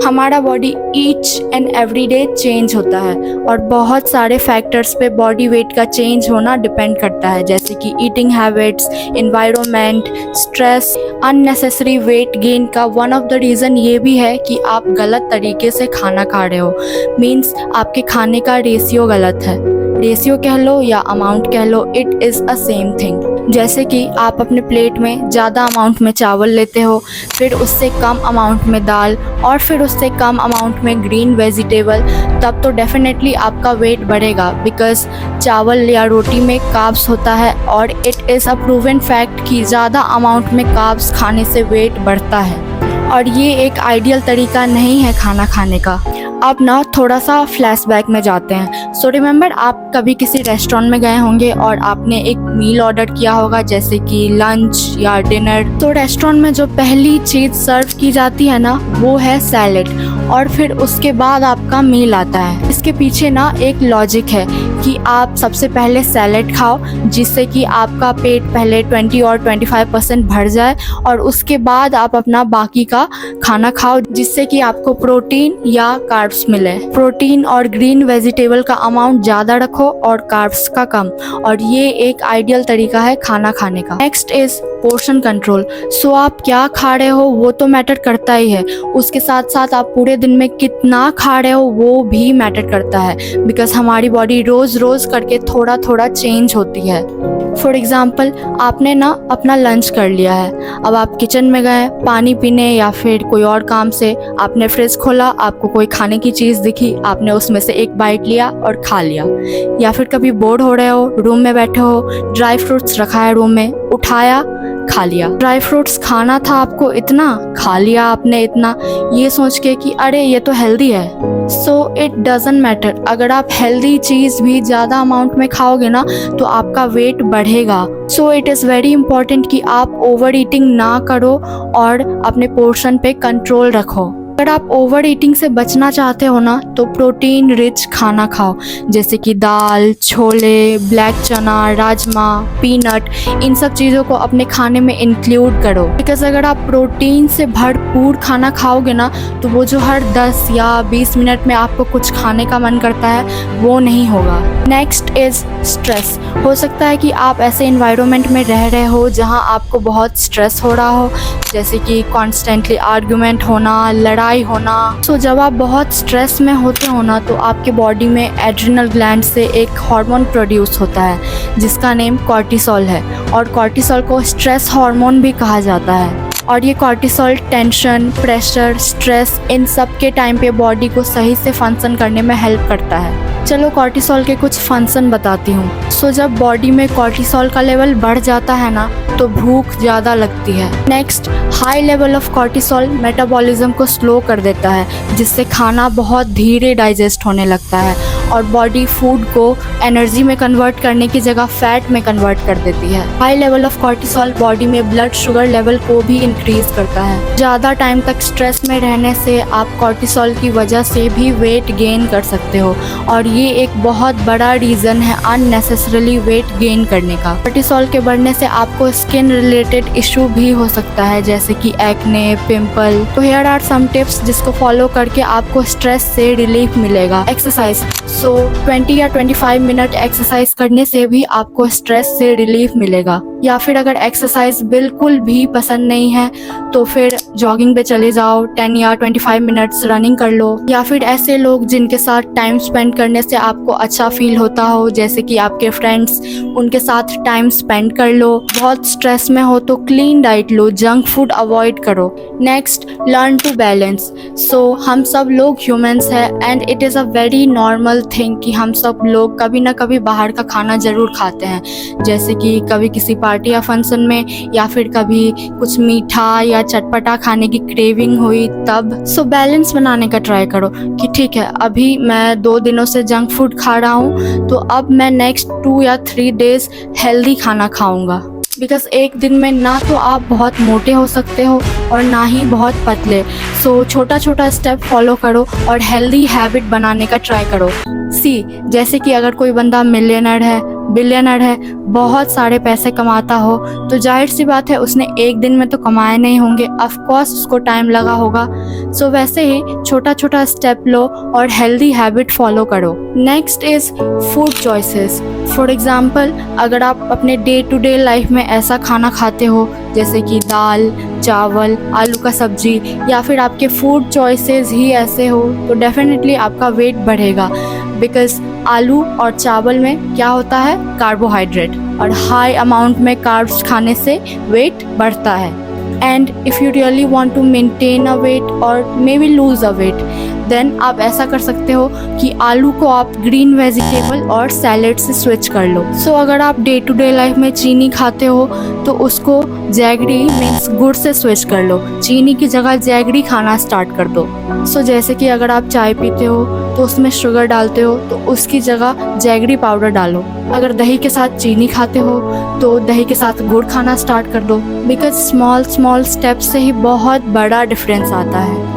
हमारा body each and every day change होता है और बहुत सारे फैक्टर्स पे बॉडी वेट का चेंज होना डिपेंड करता है, जैसे कि eating habits, environment, stress. Unnecessary weight gain का वन ऑफ द रीज़न ये भी है कि आप गलत तरीके से खाना खा रहे हो। मीन्स आपके खाने का रेशियो गलत है। रेशियो कह लो या अमाउंट कह लो, it is a same thing. जैसे कि आप अपने प्लेट में ज़्यादा अमाउंट में चावल लेते हो, फिर उससे कम अमाउंट में दाल और फिर उससे कम अमाउंट में ग्रीन वेजिटेबल, तब तो डेफिनेटली आपका वेट बढ़ेगा, बिकॉज़ चावल या रोटी में कार्ब्स होता है और it is a proven fact कि ज़्यादा अमाउंट में कार्ब्स खाने से वेट बढ़ता है। और ये एक आइडियल तरीका नहीं है खाना खाने का। अब ना थोड़ा सा फ्लैशबैक में जाते हैं। सो रिमेंबर, आप कभी किसी रेस्टोरेंट में गए होंगे और आपने एक मील ऑर्डर किया होगा, जैसे कि लंच या डिनर। तो रेस्टोरेंट में जो पहली चीज़ सर्व की जाती है ना, वो है सैलेड, और फिर उसके बाद आपका मील आता है। इसके पीछे ना एक लॉजिक है कि आप सबसे पहले सैलेड खाओ, जिससे कि आपका पेट पहले 20 और 25% भर जाए, और उसके बाद आप अपना बाकी का खाना खाओ, जिससे कि आपको प्रोटीन या कार्ब्स मिले। प्रोटीन और ग्रीन वेजिटेबल का अमाउंट ज़्यादा रखो और कार्ब्स का कम, और ये एक आइडियल तरीका है खाना खाने का। Next is portion control. So आप क्या खा रहे हो वो तो मैटर करता ही है, उसके साथ साथ आप पूरे दिन में कितना खा रहे हो वो भी मैटर करता है, बिकॉज हमारी बॉडी रोज़ रोज़ करके थोड़ा थोड़ा चेंज होती है। फॉर एग्ज़ाम्पल, आपने ना अपना लंच कर लिया है, अब आप किचन में गए पानी पीने या फिर कोई और काम से, आपने फ्रिज खोला, आपको कोई खाने की चीज़ दिखी, आपने उसमें से एक बाइट लिया और खा लिया। या फिर कभी बोर हो रहे हो, रूम में बैठे हो, ड्राई फ्रूट्स रखा है रूम में, उठाया, खा लिया। ड्राई फ्रूट्स खाना था आपको, इतना खा लिया आपने, इतना, ये सोच के कि अरे ये तो हेल्दी है। सो इट डजंट मैटर, अगर आप हेल्दी चीज़ भी ज़्यादा अमाउंट में खाओगे ना तो आपका वेट बढ़ेगा। So it is very important कि आप ओवर ईटिंग ना करो और अपने पोर्शन पे कंट्रोल रखो। अगर आप ओवर ईटिंग से बचना चाहते हो ना तो प्रोटीन रिच खाना खाओ, जैसे कि दाल, छोले, ब्लैक चना, राजमा, पीनट, इन सब चीज़ों को अपने खाने में इंक्लूड करो। बिकॉज अगर आप प्रोटीन से भरपूर खाना खाओगे ना तो वो जो हर 10 या 20 मिनट में आपको कुछ खाने का मन करता है वो नहीं होगा। Next is stress. हो सकता है कि आप ऐसे इन्वायरमेंट में रह रहे हो जहाँ आपको बहुत स्ट्रेस हो रहा हो, जैसे कि कॉन्स्टेंटली आर्ग्यूमेंट होना, लड़ाई होना। सो जब आप बहुत स्ट्रेस में होते हो ना तो आपके बॉडी में एड्रिनल ग्लैंड से एक हार्मोन प्रोड्यूस होता है जिसका नेम कॉर्टिसोल है, और कॉर्टिसोल को स्ट्रेस हार्मोन भी कहा जाता है। और ये कॉर्टिसोल टेंशन, प्रेशर, स्ट्रेस, इन सब के टाइम पे बॉडी को सही से फंक्शन करने में हेल्प करता है। चलो कॉर्टिसोल के कुछ फंक्शन बताती हूँ। सो जब बॉडी में कॉर्टिसोल का लेवल बढ़ जाता है ना तो भूख ज़्यादा लगती है। Next, high level of cortisol metabolism को स्लो कर देता है, जिससे खाना बहुत धीरे डाइजेस्ट होने लगता है और बॉडी फूड को एनर्जी में कन्वर्ट करने की जगह फैट में कन्वर्ट कर देती है। High level of cortisol body में ब्लड शुगर लेवल को भी इंक्रीज करता है। ज़्यादा टाइम तक स्ट्रेस में रहने से आप कॉर्टिसोल की वजह से भी वेट गेन कर सकते हो, और ये एक बहुत बड़ा रीज़न है अननेसेसरली वेट गेन करने का। कॉर्टिसोल के बढ़ने से आपको स्किन रिलेटेड इशू भी हो सकता है, जैसे कि एक्ने, पिंपल। तो हियर आर सम टिप्स जिसको फॉलो करके आपको स्ट्रेस से रिलीफ मिलेगा। एक्सरसाइज। सो 20 या 25 मिनट एक्सरसाइज करने से भी आपको स्ट्रेस से रिलीफ मिलेगा। या फिर अगर एक्सरसाइज बिल्कुल भी पसंद नहीं है तो फिर जॉगिंग पे चले जाओ, 10 या 25 मिनट्स रनिंग कर लो। या फिर ऐसे लोग जिनके साथ टाइम स्पेंड करने से आपको अच्छा फील होता हो, जैसे कि आपके फ्रेंड्स, उनके साथ टाइम स्पेंड कर लो। बहुत स्ट्रेस में हो तो क्लीन डाइट लो, जंक फूड अवॉइड करो। Next, learn to balance. So हम सब लोग ह्यूमंस हैं and it is a very normal thing कि हम सब लोग कभी ना कभी बाहर का खाना ज़रूर खाते हैं, जैसे कि कभी किसी पार्टी या फंक्शन में, या फिर कभी कुछ मीठा या चटपटा खाने की क्रेविंग हुई तब। सो बैलेंस बनाने का ट्राई करो कि ठीक है, अभी मैं 2 दिनों से जंक फूड खा रहा हूँ तो अब मैं नेक्स्ट 2 या 3 डेज हेल्दी खाना खाऊंगा। बिकॉज एक दिन में ना तो आप बहुत मोटे हो सकते हो और ना ही बहुत पतले। सो छोटा छोटा स्टेप फॉलो करो और हेल्दी हैबिट बनाने का ट्राई करो। जैसे कि अगर कोई बंदा मिलियनर है बिलियनर है, बहुत सारे पैसे कमाता हो, तो जाहिर सी बात है उसने एक दिन में तो कमाए नहीं होंगे, ऑफ कोर्स उसको टाइम लगा होगा। सो वैसे ही छोटा छोटा स्टेप लो और हेल्दी हैबिट फॉलो करो। Next is food choices. For example, अगर आप अपने डे टू डे लाइफ में ऐसा खाना खाते हो जैसे कि दाल, चावल, आलू का सब्जी, या फिर आपके फूड चॉइसेस ही ऐसे हो, तो डेफिनेटली आपका वेट बढ़ेगा। बिकॉज आलू और चावल में क्या होता है, कार्बोहाइड्रेट, और हाई अमाउंट में कार्ब्स खाने से वेट बढ़ता है। And if you really want to maintain a weight और maybe lose a weight, then आप ऐसा कर सकते हो कि आलू को आप ग्रीन वेजिटेबल और सैलेड से स्विच कर लो। सो अगर आप डे टू डे लाइफ में चीनी खाते हो तो उसको जैगरी मीन्स गुड़ से स्विच कर लो, चीनी की जगह जैगरी खाना स्टार्ट कर दो। सो जैसे कि अगर आप चाय पीते हो तो उसमें शुगर डालते हो, तो उसकी जगह जैगरी पाउडर डालो। अगर दही के साथ चीनी खाते हो तो दही के साथ गुड़ खाना स्टार्ट कर दो। बिकॉज स्मॉल स्मॉल स्टेप्स से ही बहुत बड़ा डिफरेंस आता है।